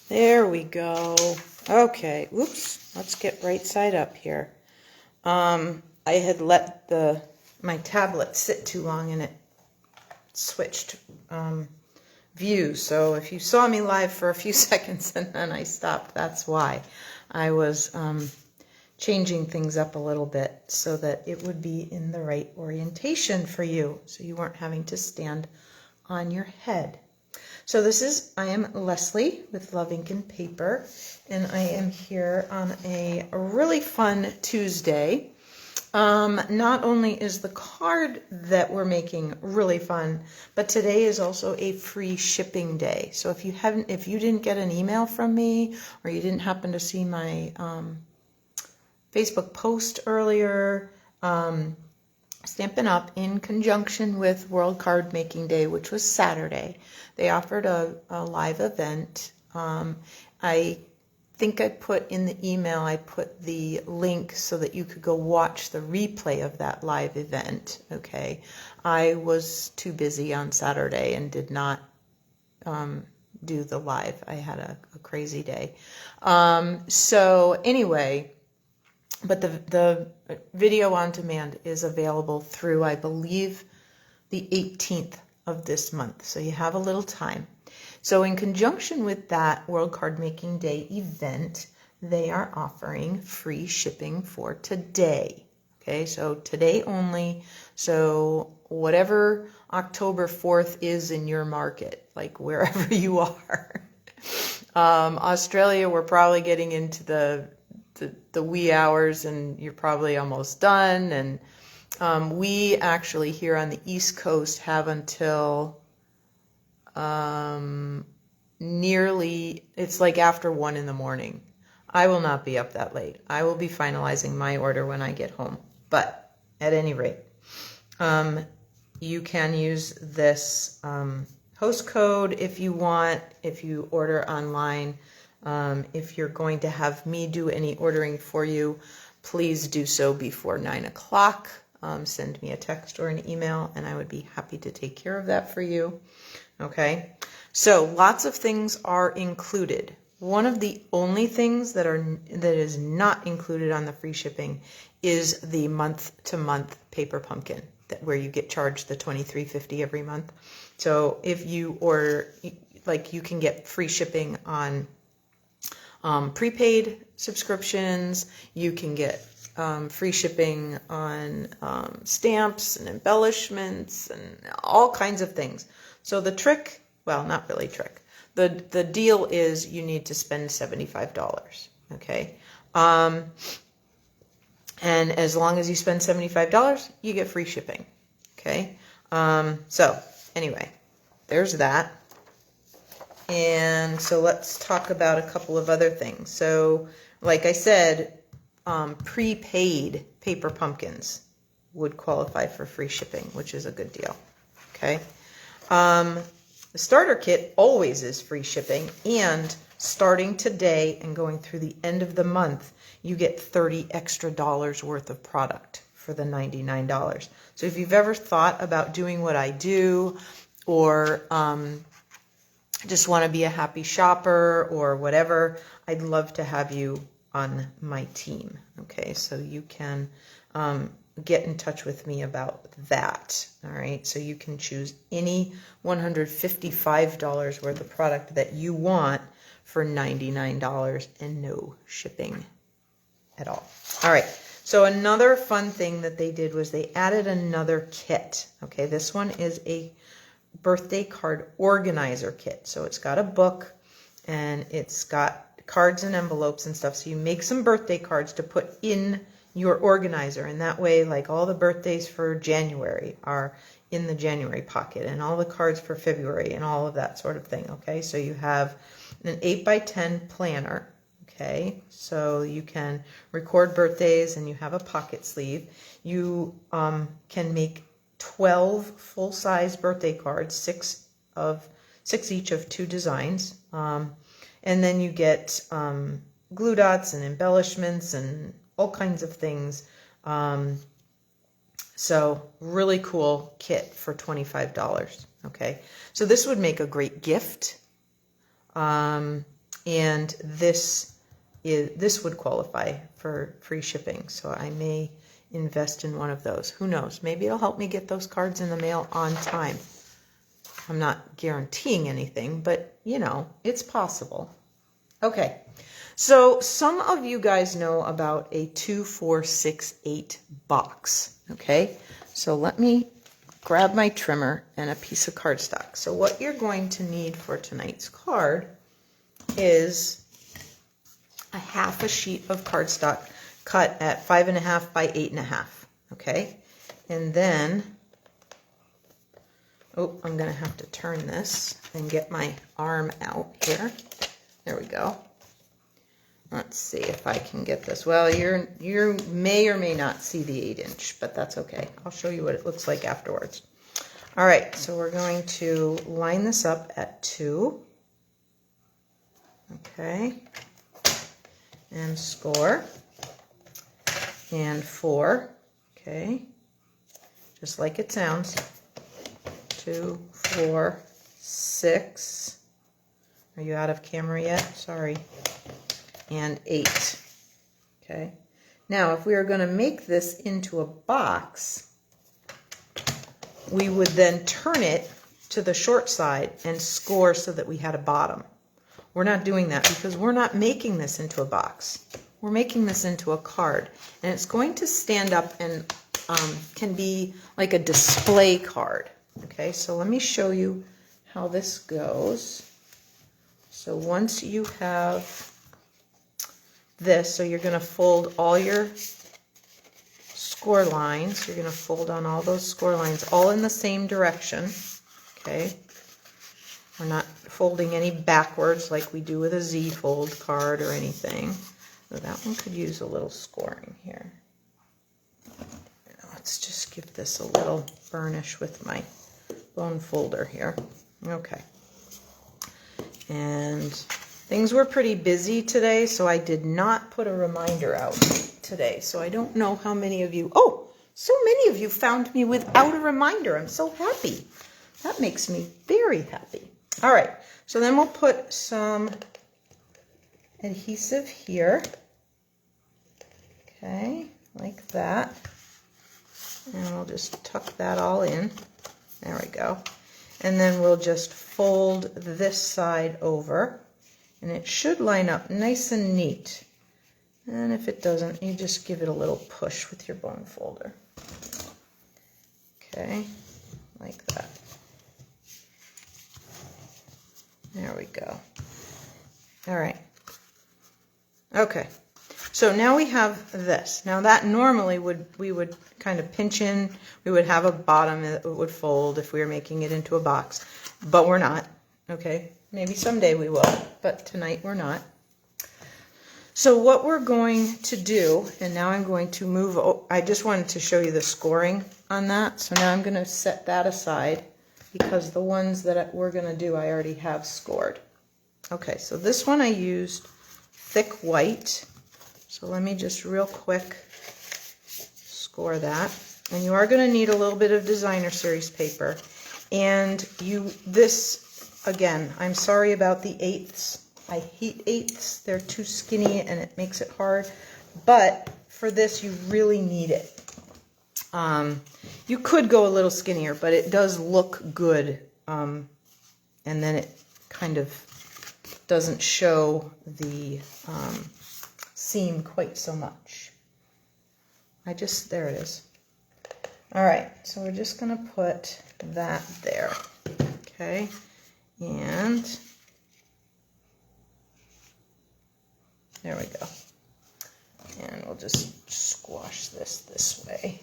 There we go. Okay, oops, let's get right side up here. I had let my tablet sit too long and it switched views. So if you saw me live for a few seconds and then I stopped, that's why. I was changing things up a little bit so that it would be in the right orientation for you, so you weren't having to stand on your head. So I am Leslie with LuvINK&Paper, and I am here on a really fun Tuesday. Not only is the card that we're making really fun, but today is also a free shipping day. So if you didn't get an email from me, or you didn't happen to see my Facebook post earlier, Stampin' Up! In conjunction with World Card Making Day, which was Saturday, they offered a live event. I think I put in the email, I put the link so that you could go watch the replay of that live event, okay? I was too busy on Saturday and did not do the live. I had a crazy day. So anyway, but the video on demand is available through, I believe, the 18th of this month. So you have a little time. So in conjunction with that World Card Making Day event, they are offering free shipping for today. Okay, so today only. So whatever October 4th is in your market, like wherever you are. Australia, we're probably getting into the wee hours and you're probably almost done. And we actually here on the East Coast have until nearly, it's like after 1 in the morning. I will not be up that late. I will be finalizing my order when I get home. But at any rate, you can use this host code if you want, if you order online. If you're going to have me do any ordering for you, please do so before 9 o'clock. Send me a text or an email, and I would be happy to take care of that for you. Okay, so lots of things are included. One of the only things that is not included on the free shipping is the month-to-month paper pumpkin, where you get charged the $23.50 every month. So if you order, like, you can get free shipping on prepaid subscriptions. You can get free shipping on stamps and embellishments and all kinds of things. So the trick, well, not really trick, the deal is you need to spend $75, okay? And as long as you spend $75, you get free shipping, okay? So anyway, there's that. And so let's talk about a couple of other things. So like I said, prepaid paper pumpkins would qualify for free shipping, which is a good deal. Okay. The starter kit always is free shipping, and starting today and going through the end of the month, you get $30 extra worth of product for the $99. So if you've ever thought about doing what I do, or just want to be a happy shopper or whatever, I'd love to have you on my team. Okay, so you can get in touch with me about that. All right, so you can choose any $155 worth of product that you want for $99 and no shipping at all. All right, so another fun thing that they did was they added another kit. Okay, this one is a birthday card organizer kit. So it's got a book and it's got cards and envelopes and stuff. So you make some birthday cards to put in your organizer, and that way, like, all the birthdays for January are in the January pocket, and all the cards for February and all of that sort of thing. Okay, so you have an 8x10 planner. Okay, so you can record birthdays and you have a pocket sleeve. You can make 12 full-size birthday cards, six each of 2 designs, and then you get glue dots and embellishments and all kinds of things. So really cool kit for $25. Okay, so this would make a great gift. and this would qualify for free shipping. So I may invest in one of those. Who knows? Maybe it'll help me get those cards in the mail on time. I'm not guaranteeing anything, but you know, it's possible. Okay, so some of you guys know about a 2, 4, 6, 8 box. Okay, so let me grab my trimmer and a piece of cardstock. So what you're going to need for tonight's card is a half a sheet of cardstock cut at 5.5 by 8.5. Okay, and then, oh, I'm gonna have to turn this and get my arm out here. There we go. Let's see if I can get this. Well, you may or may not see the 8-inch, but that's okay. I'll show you what it looks like afterwards. All right, so we're going to line this up at 2. Okay, and score, and 4. Okay, just like it sounds. 2, 4, 6. Are you out of camera yet? Sorry. And 8. Okay. Now, if we are going to make this into a box, we would then turn it to the short side and score so that we had a bottom. We're not doing that because we're not making this into a box. We're making this into a card, and it's going to stand up and can be like a display card. Okay, so let me show you how this goes. So once you have this, so you're going to fold all your score lines. You're going to fold on all those score lines all in the same direction. Okay, we're not folding any backwards like we do with a Z fold card or anything. So that one could use a little scoring here. Let's just give this a little burnish with my bone folder here. Okay. And things were pretty busy today, so I did not put a reminder out today. So I don't know how many of you, oh, so many of you found me without a reminder. I'm so happy. That makes me very happy. All right, so then we'll put some adhesive here. Okay, like that. And we'll just tuck that all in. There we go. And then we'll just fold this side over. And it should line up nice and neat. And if it doesn't, you just give it a little push with your bone folder. Okay, like that. There we go. All right. Okay. So now we have this. Now that normally we would kind of pinch in. We would have a bottom that would fold if we were making it into a box, but we're not. Okay. Maybe someday we will, but tonight we're not. So what we're going to do, and now I'm going to move, I just wanted to show you the scoring on that. So now I'm going to set that aside because the ones that we're going to do I already have scored. Okay, so this one I used thick white. So let me just real quick score that. And you are going to need a little bit of designer series paper. And this, again, I'm sorry about the 8ths. I hate 8ths. They're too skinny and it makes it hard. But for this, you really need it. You could go a little skinnier, but it does look good. And then it kind of doesn't show the seam quite so much. There it is. All right, so we're just going to put that there. Okay, and there we go. And we'll just squash this way.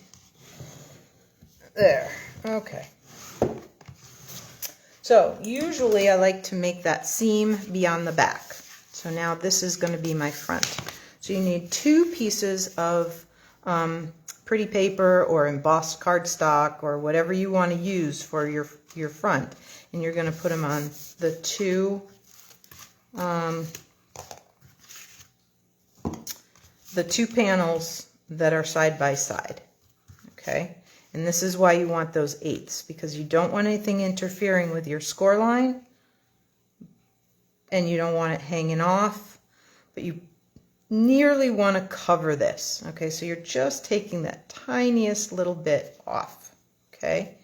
There, okay. So usually I like to make that seam be on the back. So now this is going to be my front. So you need 2 pieces of pretty paper or embossed cardstock or whatever you want to use for your front. And you're going to put them on the 2 panels that are side by side. Okay? And this is why you want those 8ths, because you don't want anything interfering with your score line and you don't want it hanging off, but you nearly want to cover this. Okay, so you're just taking that tiniest little bit off, okay,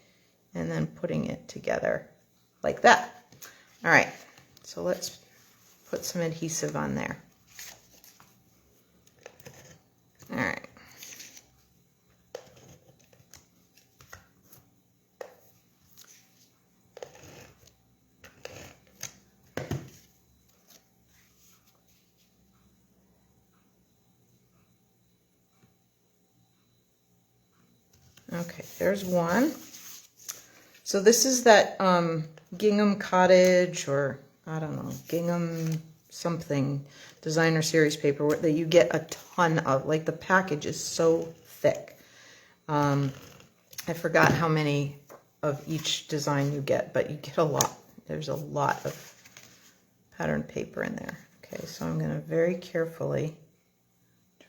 and then putting it together like that. All right, so let's put some adhesive on there. All right. Okay, there's one. So this is that Gingham Cottage, or I don't know, Gingham something designer series paper that you get a ton of. Like, the package is so thick. I forgot how many of each design you get, but you get a lot. There's a lot of pattern paper in there. Okay, so I'm going to very carefully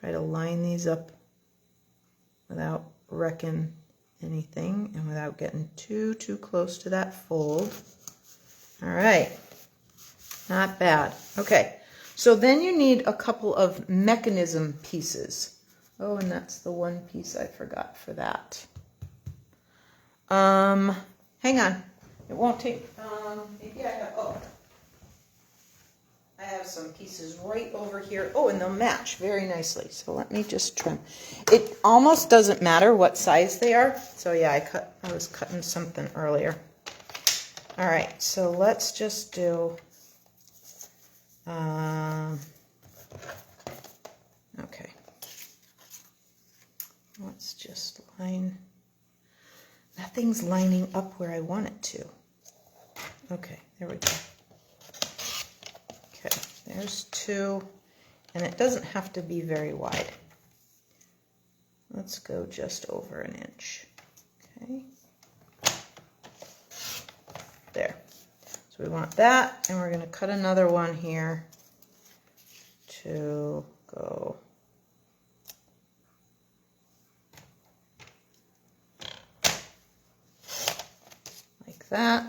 try to line these up without wrecking anything and without getting too close to that fold. All right, not bad. Okay, so then you need a couple of mechanism pieces. Oh, and that's the one piece I forgot for that. Hang on, it won't take, maybe I have, I have some pieces right over here. Oh, and they'll match very nicely. So let me just trim. It almost doesn't matter what size they are. So yeah, I was cutting something earlier. All right, so let's just do, okay. Let's just line, that thing's lining up where I want it to. Okay, there we go. Okay, there's two, and it doesn't have to be very wide. Let's go just over an inch. Okay, there. So we want that, and we're going to cut another one here to go like that.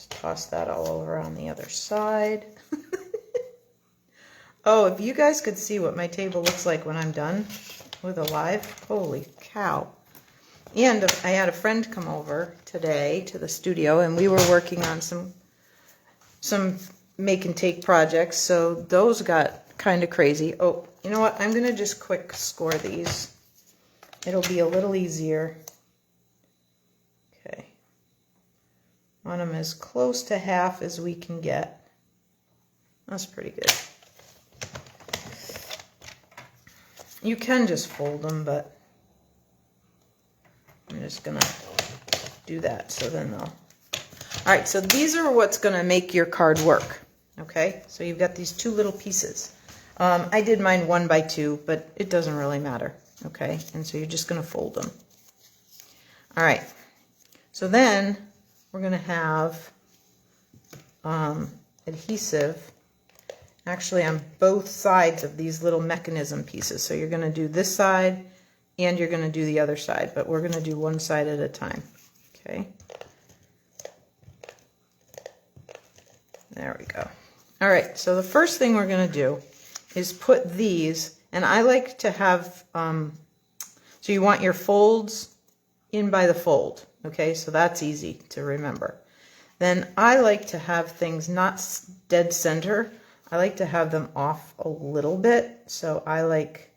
Toss that all over on the other side. Oh, if you guys could see what my table looks like when I'm done with a live, holy cow. And I had a friend come over today to the studio, and we were working on some make and take projects, so those got kind of crazy. Oh, you know what? I'm going to just quick score these. It'll be a little easier. Okay. Want them as close to half as we can get. That's pretty good. You can just fold them, but I'm just gonna do that so then they'll... All right, so these are what's gonna make your card work. Okay, so you've got these two little pieces. I did mine 1 by 2, but it doesn't really matter. Okay, and so you're just gonna fold them. All right, so then we're going to have adhesive actually on both sides of these little mechanism pieces. So you're going to do this side and you're going to do the other side, but we're going to do one side at a time. Okay. There we go. All right, so the first thing we're going to do is put these, and I like to have, so you want your folds in by the fold. Okay, so that's easy to remember. Then I like to have things not dead center. I like to have them off a little bit. So I like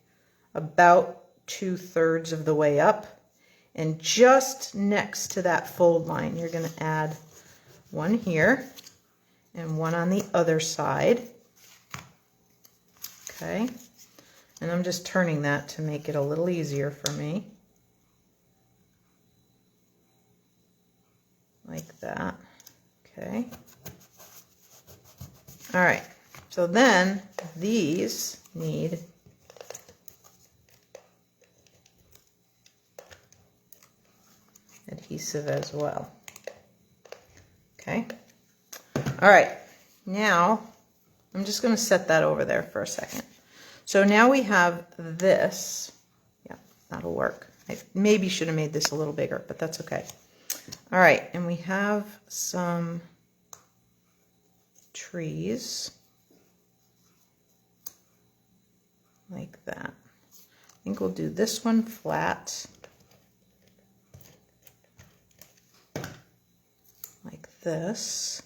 about 2/3 of the way up. And just next to that fold line, you're going to add one here and one on the other side. Okay, and I'm just turning that to make it a little easier for me. Like that. Okay. All right. So then these need adhesive as well. Okay. All right. Now I'm just going to set that over there for a second. So now we have this. Yeah, that'll work. I maybe should have made this a little bigger, but that's okay. All right, and we have some trees like that. I think we'll do this one flat like this,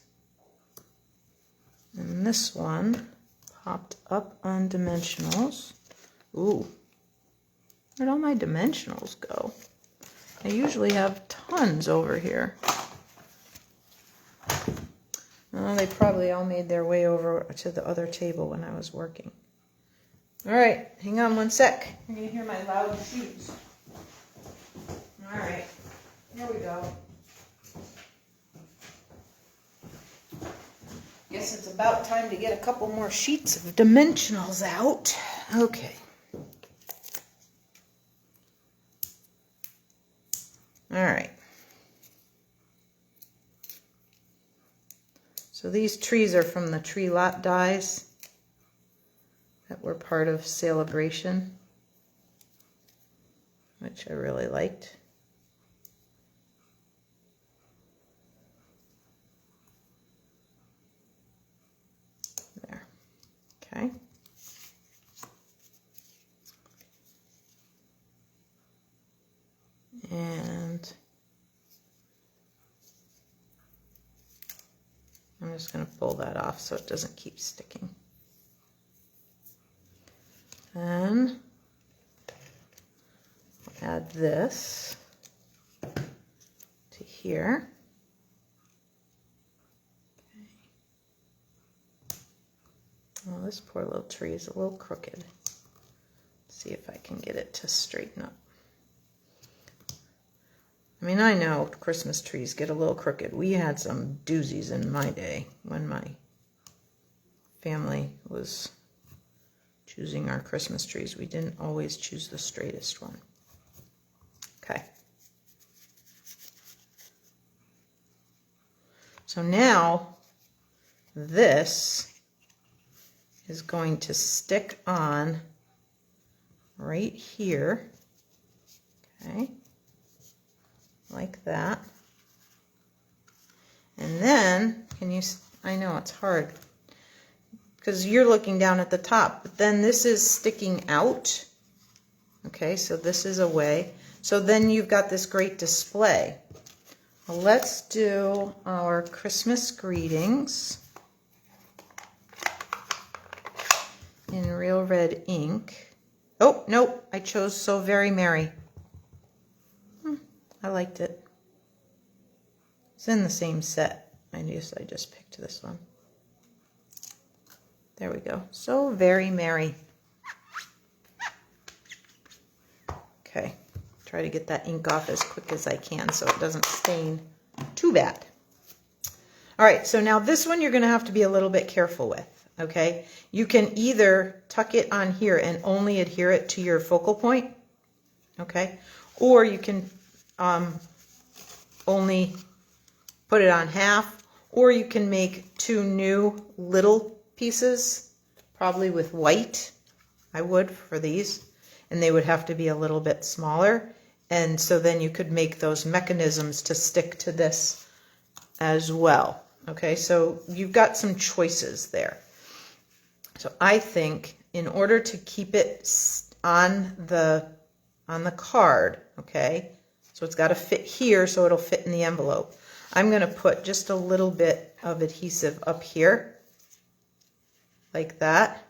and this one popped up on dimensionals. Ooh, where'd all my dimensionals go? I usually have tons over here. Oh, they probably all made their way over to the other table when I was working. All right, hang on one sec. You're gonna hear my loud shoes. All right, here we go. Guess it's about time to get a couple more sheets of dimensionals out. Okay. All right. So these trees are from the tree lot dies that were part of Celebration, which I really liked. There. Okay. And I'm just going to pull that off so it doesn't keep sticking. Then I'll add this to here. Okay. Well, this poor little tree is a little crooked. Let's see if I can get it to straighten up. I mean, I know Christmas trees get a little crooked. We had some doozies in my day when my family was choosing our Christmas trees. We didn't always choose the straightest one. Okay. So now this is going to stick on right here. Okay. Like that. And then, I know it's hard because you're looking down at the top, but then this is sticking out. Okay, so this is a way. So then you've got this great display. Well, let's do our Christmas greetings in real red ink. Oh, nope, I chose So Very Merry. I liked it. It's in the same set. I just picked this one. There we go. So Very Merry. Okay. Try to get that ink off as quick as I can so it doesn't stain too bad. All right, so now this one you're going to have to be a little bit careful with, okay? You can either tuck it on here and only adhere it to your focal point, okay? Or you can only put it on half, or you can make two new little pieces, probably with white. I would for these, and they would have to be a little bit smaller, and so then you could make those mechanisms to stick to this as well. Okay, so you've got some choices there. So I think in order to keep it on the card, okay, so it's got to fit here so it'll fit in the envelope. I'm going to put just a little bit of adhesive up here, like that.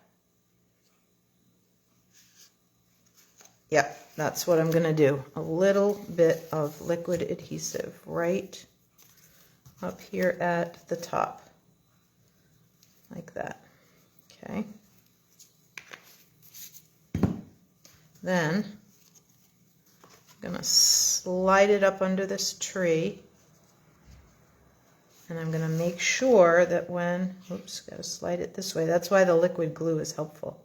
Yep, that's what I'm going to do. A little bit of liquid adhesive right up here at the top, like that. Okay. Then I'm going to slide it up under this tree, and I'm going to make sure that when, oops, got to slide it this way. That's why the liquid glue is helpful,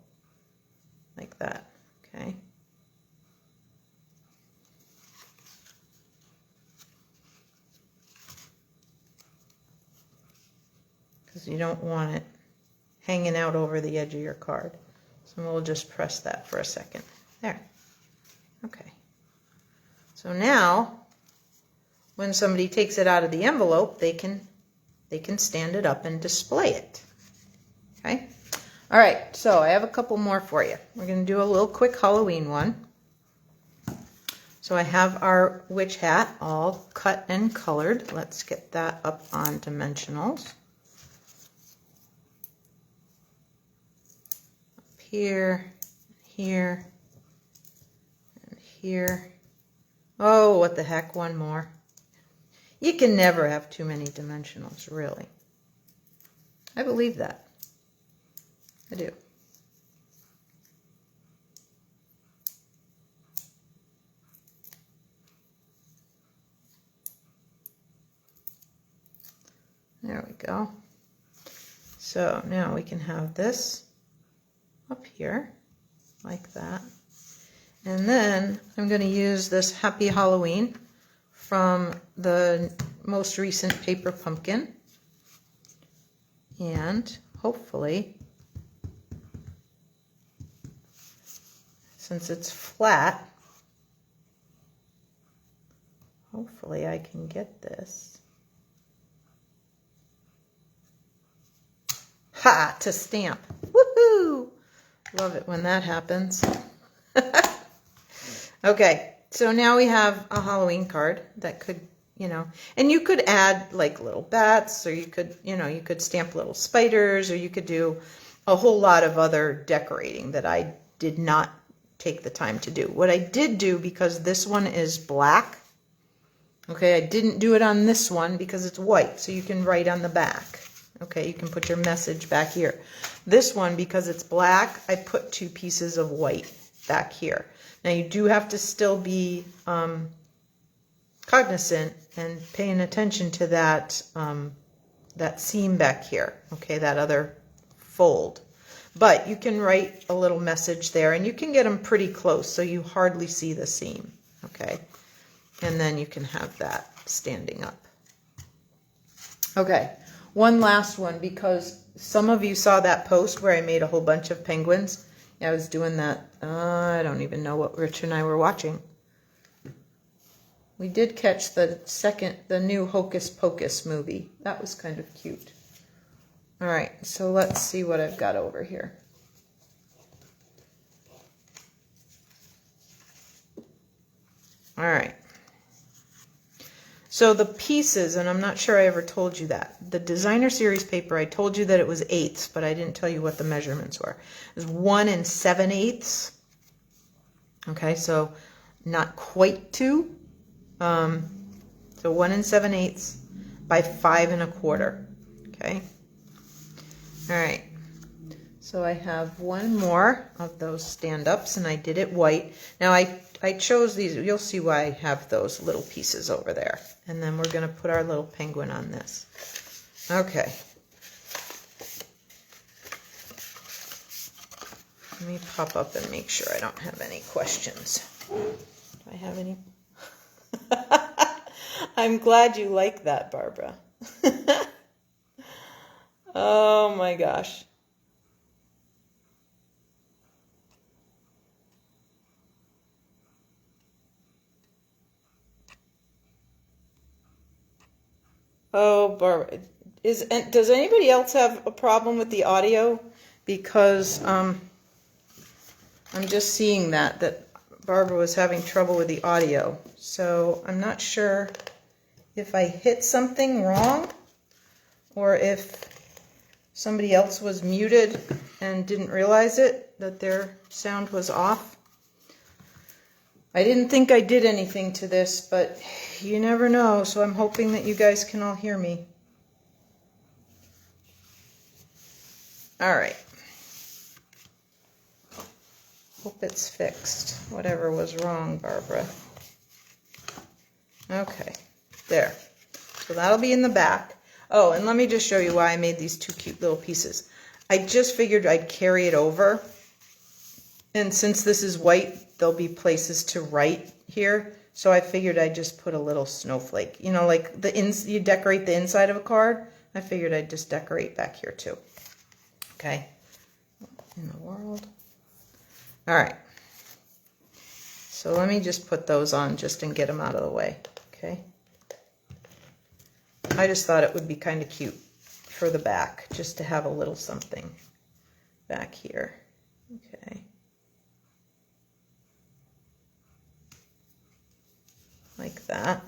like that, okay? Because you don't want it hanging out over the edge of your card. So we'll just press that for a second. There. Okay. So now, when somebody takes it out of the envelope, they can stand it up and display it. Okay. All right, so I have a couple more for you. We're going to do a little quick Halloween one. So I have our witch hat all cut and colored. Let's get that up on dimensionals. Up here, here, and here. Oh, what the heck, one more. You can never have too many dimensionals, really. I believe that. I do. There we go. So now we can have this up here like that. And then I'm going to use this Happy Halloween from the most recent paper pumpkin. And hopefully, since it's flat, hopefully I can get this. Ha! To stamp. Woohoo! Love it when that happens. Okay, so now we have a Halloween card that could, and you could add like little bats, or you could, you could stamp little spiders, or you could do a whole lot of other decorating that I did not take the time to do. What I did do, because this one is black, okay, I didn't do it on this one because it's white, so you can write on the back. Okay, you can put your message back here. This one, because it's black, I put 2 pieces of white back here. Now you do have to still be cognizant and paying attention to that, that seam back here, okay, that other fold. But you can write a little message there, and you can get them pretty close so you hardly see the seam, okay? And then you can have that standing up. Okay, one last one, because some of you saw that post where I made a whole bunch of penguins. I was doing that, I don't even know what Rich and I were watching. We did catch the new Hocus Pocus movie. That was kind of cute. All right, so let's see what I've got over here. All right. So the pieces, and I'm not sure I ever told you that. The designer series paper, I told you that it was 1/8, but I didn't tell you what the measurements were. It was 1 7/8. Okay, so not quite 2. So 1 7/8 by 5 1/4. Okay. All right. So I have one more of those stand-ups, and I did it white. Now I chose these. You'll see why I have those little pieces over there. And then we're going to put our little penguin on this. Okay. Let me pop up and make sure I don't have any questions. Do I have any? I'm glad you like that, Barbara. Oh my gosh. Oh, Barbara, does anybody else have a problem with the audio? Because I'm just seeing that Barbara was having trouble with the audio. So I'm not sure if I hit something wrong or if somebody else was muted and didn't realize it, that their sound was off. I didn't think I did anything to this, but you never know, so I'm hoping that you guys can all hear me. All right. Hope it's fixed, whatever was wrong, Barbara. Okay, there. So that'll be in the back. Oh, and let me just show you why I made these 2 cute little pieces. I just figured I'd carry it over. And since this is white, there'll be places to write here. So I figured I'd just put a little snowflake. You know, like you decorate the inside of a card. I figured I'd just decorate back here too. Okay. In the world. All right. So let me just put those on just and get them out of the way. Okay. I just thought it would be kind of cute for the back, just to have a little something. back here. Okay. Like that.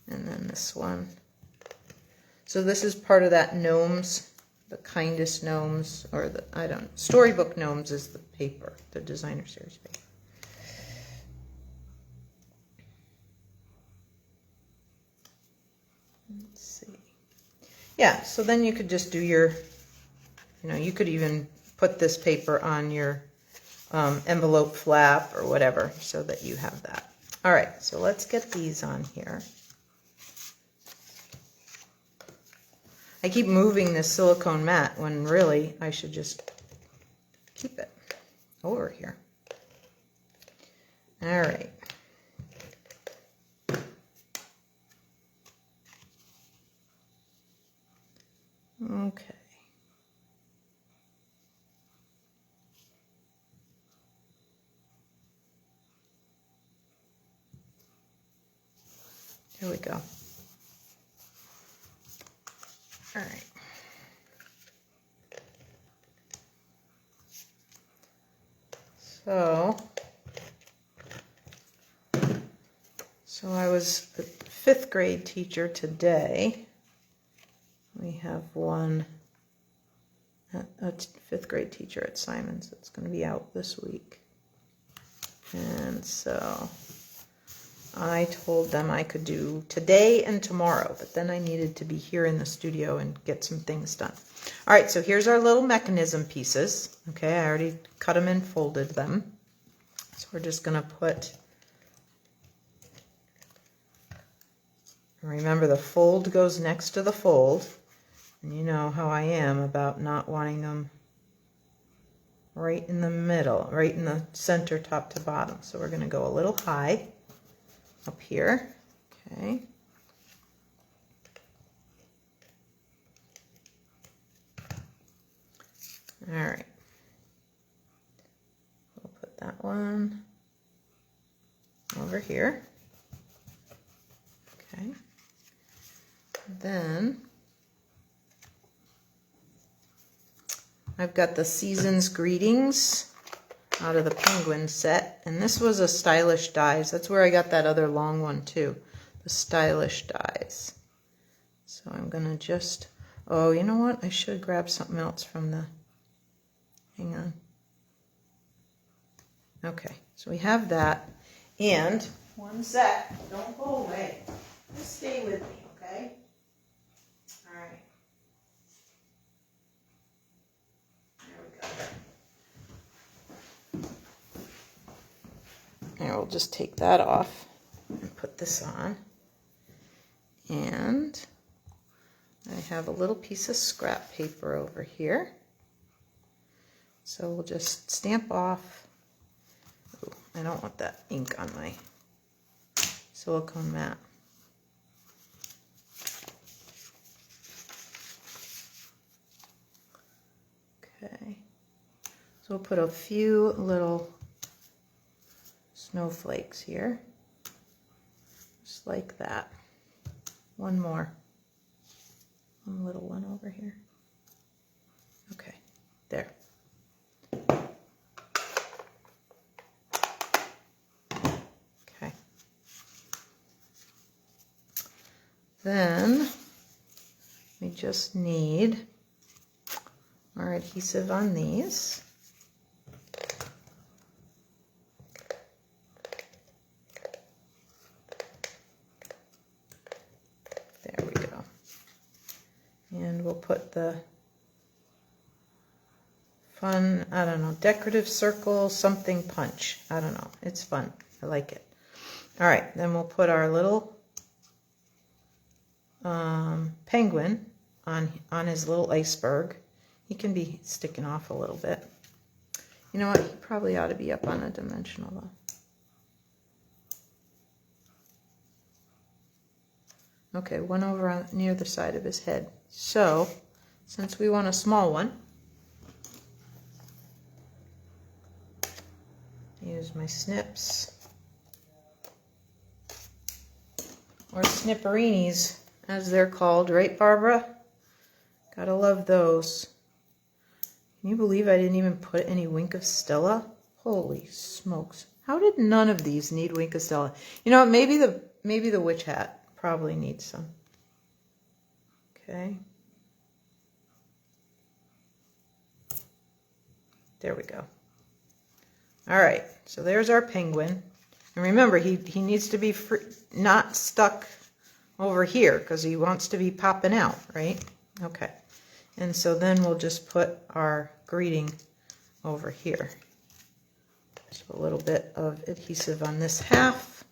And then this one. So this is part of that gnomes, the kindest gnomes, or the, I don't know, storybook gnomes is the paper, the designer series paper. Let's see. Yeah, so then you could just do your, you know, you could even put this paper on your envelope flap or whatever so that you have that. All right, so let's get these on here. I keep moving this silicone mat when really I should just keep it over here. All right. Okay. Here we go. All right. So I was a 5th grade teacher today. We have one, a 5th grade teacher at Simon's that's going to be out this week. And so I told them I could do today and tomorrow, but then I needed to be here in the studio and get some things done. All right, so here's our little mechanism pieces. Okay, I already cut them and folded them. So we're just going to put, remember the fold goes next to the fold. And you know how I am about not wanting them right in the middle, right in the center, top to bottom. So we're going to go a little high up here. Okay. All right. We'll put that one over here. Okay. Then I've got the Season's Greetings out of the Penguin set, and this was a Stylish Dies. That's where I got that other long one too, the Stylish Dies. So I'm gonna just, oh, you know what? I should grab something else from the, hang on. Okay, so we have that, and one sec, don't go away. Just stay with me, okay? All right. Here, we'll just take that off and put this on. And I have a little piece of scrap paper over here. So we'll just stamp off. Ooh, I don't want that ink on my silicone mat. Okay. So we'll put a few little snowflakes here, just like that. One more, one little one over here. Okay, there. Okay. Then we just need our adhesive on these. There we go. And we'll put the fun, I don't know, decorative circle something punch. I don't know. It's fun. I like it. All right, then we'll put our little penguin on his little iceberg. He can be sticking off a little bit. You know what? He probably ought to be up on a dimensional though. Okay, one over on, near the side of his head. So, since we want a small one, use my snips, or snipperinis, as they're called, right, Barbara? Gotta love those. Can you believe I didn't even put any Wink of Stella? Holy smokes. How did none of these need Wink of Stella? You know, maybe the witch hat probably needs some. Okay. There we go. All right, so there's our penguin. And remember, he needs to be free, not stuck over here because he wants to be popping out, right? Okay. And so then we'll just put our greeting over here. Just a little bit of adhesive on this half.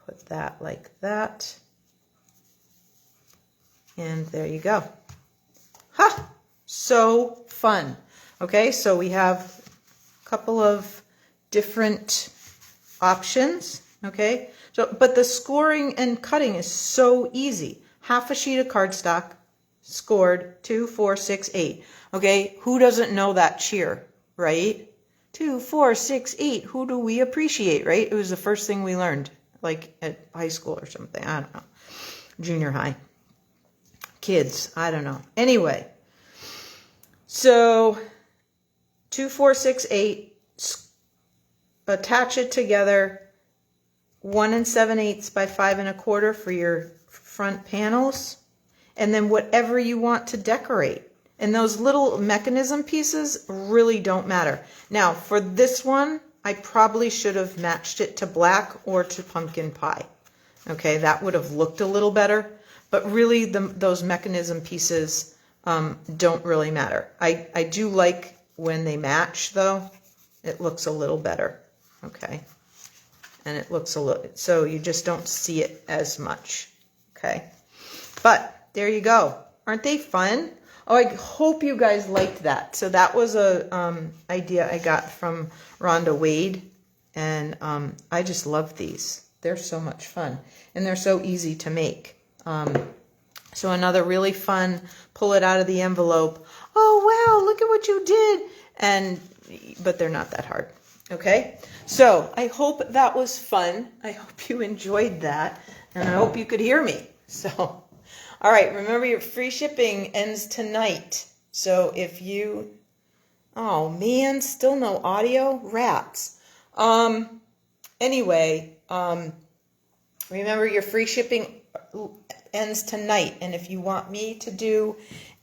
Put that like that. And there you go. Ha! So fun. Okay, so we have a couple of different options. Okay, so but the scoring and cutting is so easy. Half a sheet of cardstock, scored 2, 4, 6, 8. Okay, who doesn't know that cheer, right? 2, 4, 6, 8. Who do we appreciate, right? It was the first thing we learned, like at high school or something. I don't know. Junior high. Kids, I don't know. Anyway, so 2, 4, 6, 8. Attach it together. 1 7/8 by 5 1/4 for your front panels, and then whatever you want to decorate. And those little mechanism pieces really don't matter. Now for this one, I probably should have matched it to black or to pumpkin pie. Okay, that would have looked a little better, but really those mechanism pieces don't really matter. I do like when they match though. It looks a little better. Okay, and it looks a little, so you just don't see it as much. Okay, but there you go. Aren't they fun? Oh, I hope you guys liked that. So that was a idea I got from Rhonda Wade, and I just love these. They're so much fun, and they're so easy to make. So another really fun, pull it out of the envelope. Oh wow, look at what you did, but they're not that hard. Okay, so I hope that was fun. I hope you enjoyed that, and I hope you could hear me. So, all right, remember your free shipping ends tonight. So if you, oh man, still no audio? Rats. Anyway, remember your free shipping ends tonight, and if you want me to do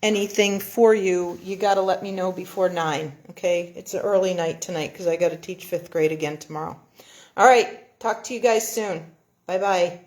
anything for you, you got to let me know before 9, okay? It's an early night tonight because I got to teach 5th grade again tomorrow. All right, talk to you guys soon. Bye-bye.